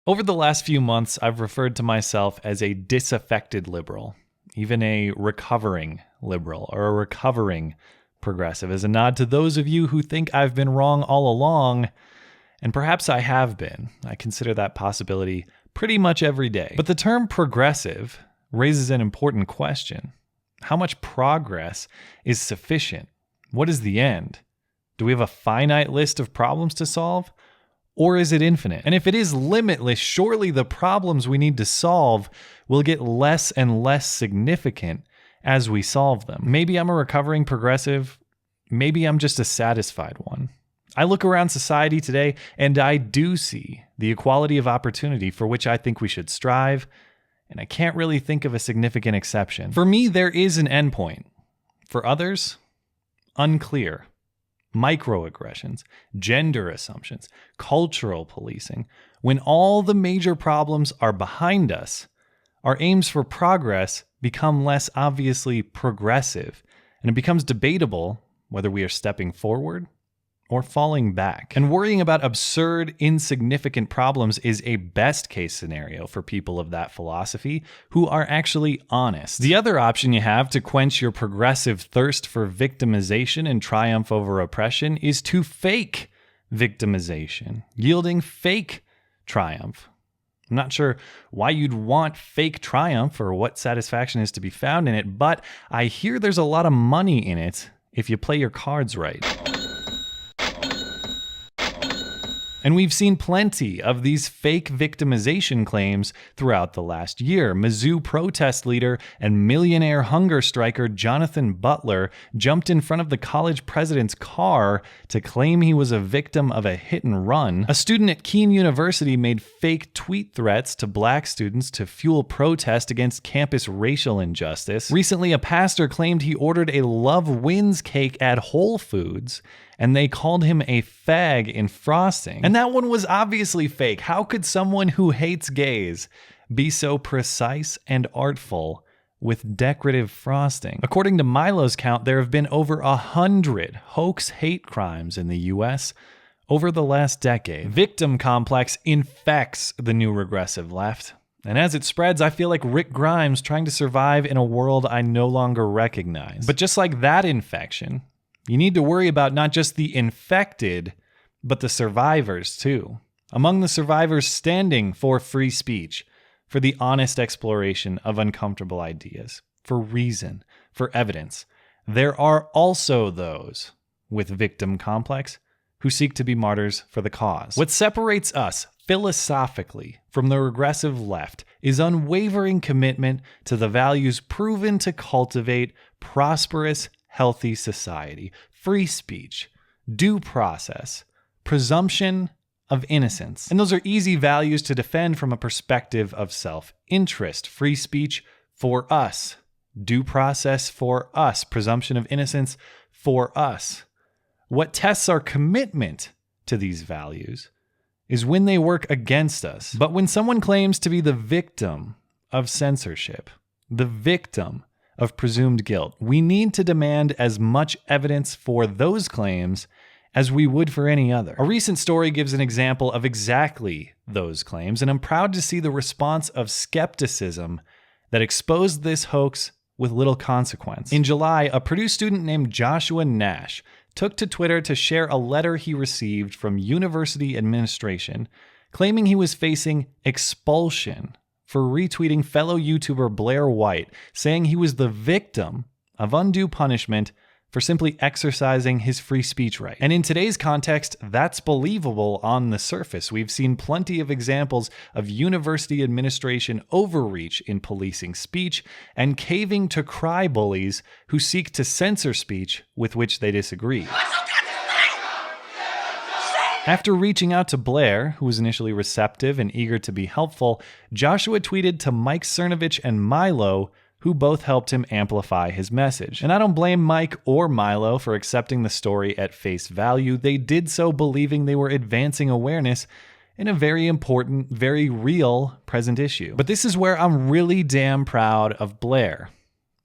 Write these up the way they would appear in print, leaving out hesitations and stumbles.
Over the last few months, I've referred to myself as a disaffected liberal, even a recovering liberal or a recovering progressive, as a nod to those of you who think I've been wrong all along, and perhaps I have been. I consider that possibility pretty much every day. But the term progressive raises an important question. How much progress is sufficient? What is the end? Do we have a finite list of problems to solve? Or is it infinite? And if it is limitless, surely the problems we need to solve will get less and less significant as we solve them. Maybe I'm a recovering progressive. Maybe I'm just a satisfied one. I look around society today and I do see the equality of opportunity for which I think we should strive, and I can't really think of a significant exception. For me, there is an endpoint. For others, unclear. Microaggressions, gender assumptions, cultural policing. When all the major problems are behind us, our aims for progress become less obviously progressive, and it becomes debatable whether we are stepping forward or falling back. And worrying about absurd, insignificant problems is a best-case scenario for people of that philosophy who are actually honest. The other option you have to quench your progressive thirst for victimization and triumph over oppression is to fake victimization, yielding fake triumph. I'm not sure why you'd want fake triumph or what satisfaction is to be found in it, but I hear there's a lot of money in it if you play your cards right. And we've seen plenty of these fake victimization claims throughout the last year. Mizzou protest leader and millionaire hunger striker Jonathan Butler jumped in front of the college president's car to claim he was a victim of a hit and run. A student at Keene University made fake tweet threats to black students to fuel protest against campus racial injustice. Recently, a pastor claimed he ordered a Love Wins cake at Whole Foods, and they called him a fag in frosting. And that one was obviously fake. How could someone who hates gays be so precise and artful with decorative frosting? According to Milo's count, there have been over 100 hoax hate crimes in the US over the last decade. Victim complex infects the new regressive left. And as it spreads, I feel like Rick Grimes trying to survive in a world I no longer recognize. But just like that infection, you need to worry about not just the infected, but the survivors too. Among the survivors standing for free speech, for the honest exploration of uncomfortable ideas, for reason, for evidence, there are also those with victim complex who seek to be martyrs for the cause. What separates us philosophically from the regressive left is unwavering commitment to the values proven to cultivate prosperous, healthy society: free speech, due process, presumption of innocence. And those are easy values to defend from a perspective of self-interest. Free speech for us, due process for us, presumption of innocence for us. What tests our commitment to these values is when they work against us. But when someone claims to be the victim of censorship, the victim of presumed guilt, we need to demand as much evidence for those claims as we would for any other. A recent story gives an example of exactly those claims, and I'm proud to see the response of skepticism that exposed this hoax with little consequence. In July, a Purdue student named Joshua Nash took to Twitter to share a letter he received from university administration claiming he was facing expulsion for retweeting fellow YouTuber Blair White, saying he was the victim of undue punishment for simply exercising his free speech right. And in today's context, that's believable on the surface. We've seen plenty of examples of university administration overreach in policing speech and caving to cry bullies who seek to censor speech with which they disagree. After reaching out to Blair, who was initially receptive and eager to be helpful, Joshua tweeted to Mike Cernovich and Milo, who both helped him amplify his message. And I don't blame Mike or Milo for accepting the story at face value. They did so believing they were advancing awareness in a very important, very real present issue. But this is where I'm really damn proud of Blair.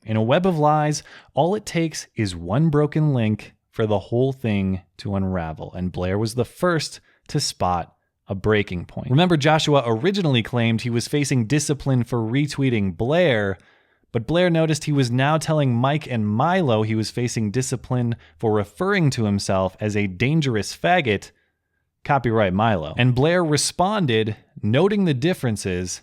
In a web of lies, all it takes is one broken link for the whole thing to unravel, and Blair was the first to spot a breaking point. Remember, Joshua originally claimed he was facing discipline for retweeting Blair, but Blair noticed he was now telling Mike and Milo he was facing discipline for referring to himself as a dangerous faggot. Copyright Milo. And Blair responded, noting the differences,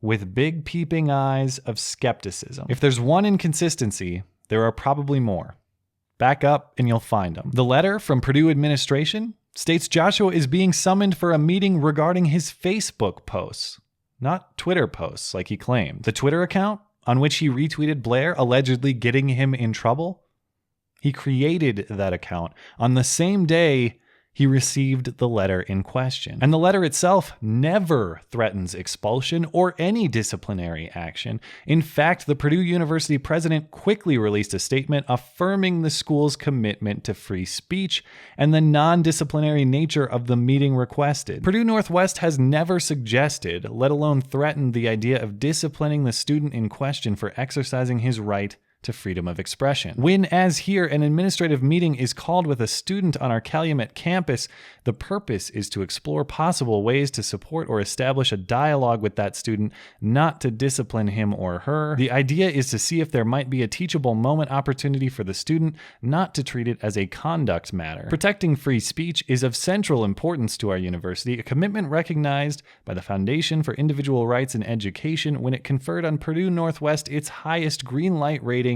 with big peeping eyes of skepticism. If there's one inconsistency, there are probably more. Back up and you'll find them. The letter from Purdue administration states Joshua is being summoned for a meeting regarding his Facebook posts, not Twitter posts like he claimed. The Twitter account on which he retweeted Blair, allegedly getting him in trouble, he created that account on the same day he received the letter in question. And the letter itself never threatens expulsion or any disciplinary action. In fact, the Purdue University president quickly released a statement affirming the school's commitment to free speech and the non-disciplinary nature of the meeting requested. Purdue Northwest has never suggested, let alone threatened, the idea of disciplining the student in question for exercising his right to freedom of expression. When, as here, an administrative meeting is called with a student on our Calumet campus, the purpose is to explore possible ways to support or establish a dialogue with that student, not to discipline him or her. The idea is to see if there might be a teachable moment opportunity for the student, not to treat it as a conduct matter. Protecting free speech is of central importance to our university, a commitment recognized by the Foundation for Individual Rights in Education when it conferred on Purdue Northwest its highest green light rating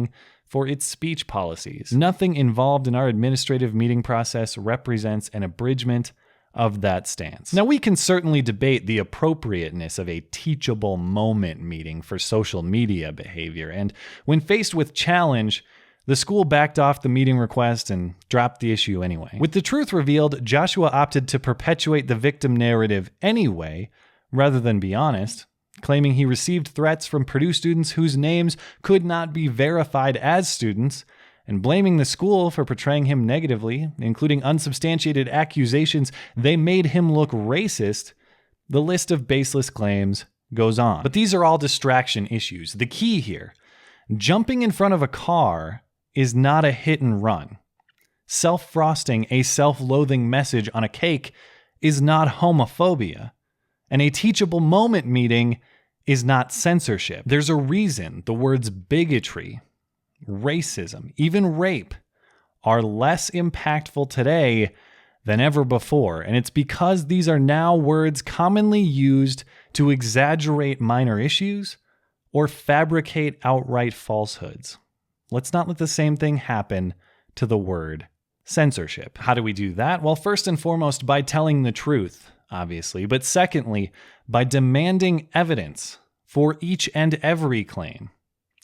for its speech policies. Nothing involved in our administrative meeting process represents an abridgment of that stance. Now, we can certainly debate the appropriateness of a teachable moment meeting for social media behavior, and when faced with challenge, the school backed off the meeting request and dropped the issue anyway. With the truth revealed, Joshua opted to perpetuate the victim narrative anyway, rather than be honest, claiming he received threats from Purdue students whose names could not be verified as students, and blaming the school for portraying him negatively, including unsubstantiated accusations they made him look racist. The list of baseless claims goes on. But these are all distraction issues. The key here, jumping in front of a car is not a hit and run. Self-frosting a self-loathing message on a cake is not homophobia. And a teachable moment meeting is not censorship. There's a reason the words bigotry, racism, even rape are less impactful today than ever before. And it's because these are now words commonly used to exaggerate minor issues or fabricate outright falsehoods. Let's not let the same thing happen to the word censorship. How do we do that? Well, first and foremost, by telling the truth, obviously, but secondly, by demanding evidence for each and every claim,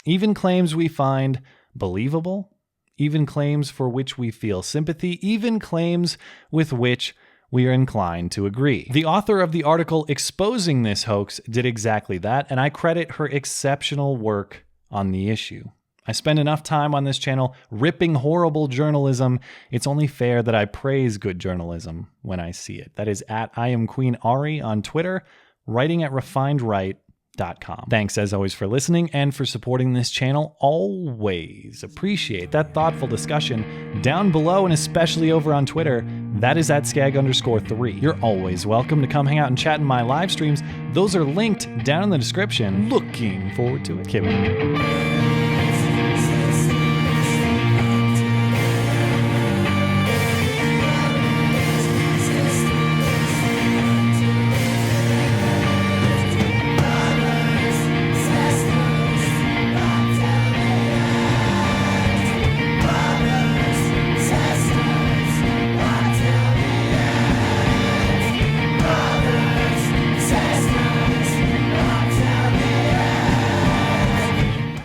even claims we find believable, even claims for which we feel sympathy, even claims with which we are inclined to agree. The author of the article exposing this hoax did exactly that, and I credit her exceptional work on the issue. I spend enough time on this channel ripping horrible journalism. It's only fair that I praise good journalism when I see it. That is at IamQueenAri on Twitter, writing at refinedright.com. Thanks as always for listening and for supporting this channel. Always appreciate that thoughtful discussion down below and especially over on Twitter. That is at skag_3. You're always welcome to come hang out and chat in my live streams. Those are linked down in the description. Looking forward to it. Kidding.